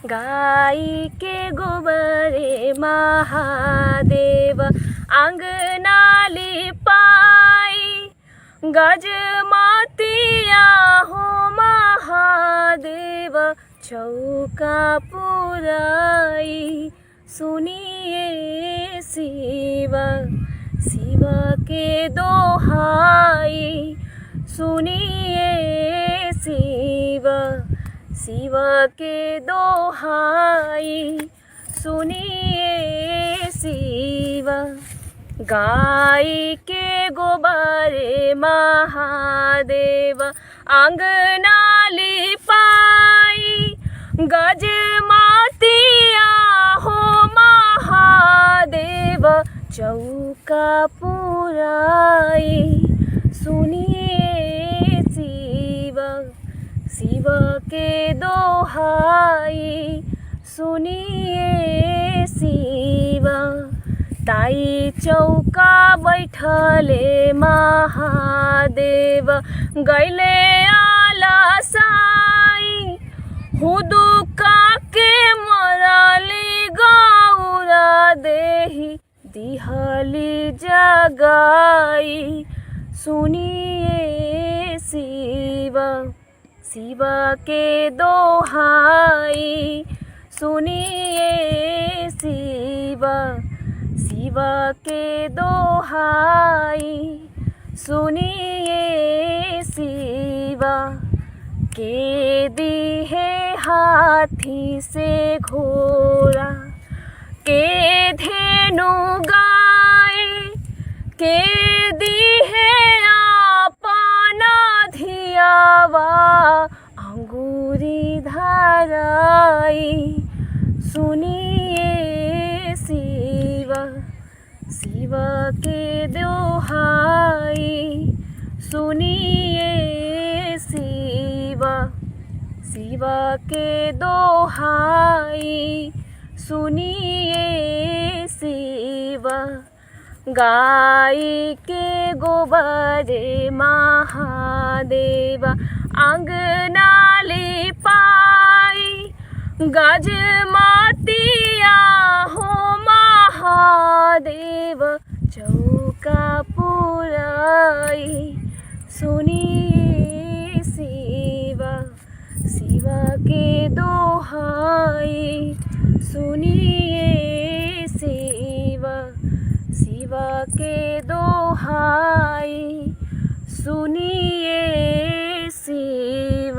गाई के गोबरे महादेव आंगना लिपाई, गजमतिया हो महादेव चौका पुराई। सुनिए शिव शिव के दोहाई, सुनिए शिव शिव के दोहाई, सुनिए शिव। गाय के गोबरे महादेव आंगना लिपाई, गजमतिया हो महादेव चौका पुराई। सुनिए शिव शिव के दोहाई, सुनिए शिव। ताई चौका बैठले महादेव गैले आलसाई, हुदुका के मरली गौरा देही दिहली जगाई। सुनिए शिव शिव के दोहाई, सुनिए शिव शिव के दोहाई, सुनिए शिव। के दिहे हाथी से घोड़ा, के धेनु गाय, के दिहे अपना धियावा अंगूरी धराई। सुनिए शिव शिव के दोहाई, सुनिए शिव शिव के दोहाई, सुनिए शिव। गाय के गोबरे महादेव आंगना लिपाई, गजमतिया हो महादेव चौका पुराई। सुनिए शिव शिव के दोहाई, सुनिए शिव शिव के दोहाई, सुनिए शिव।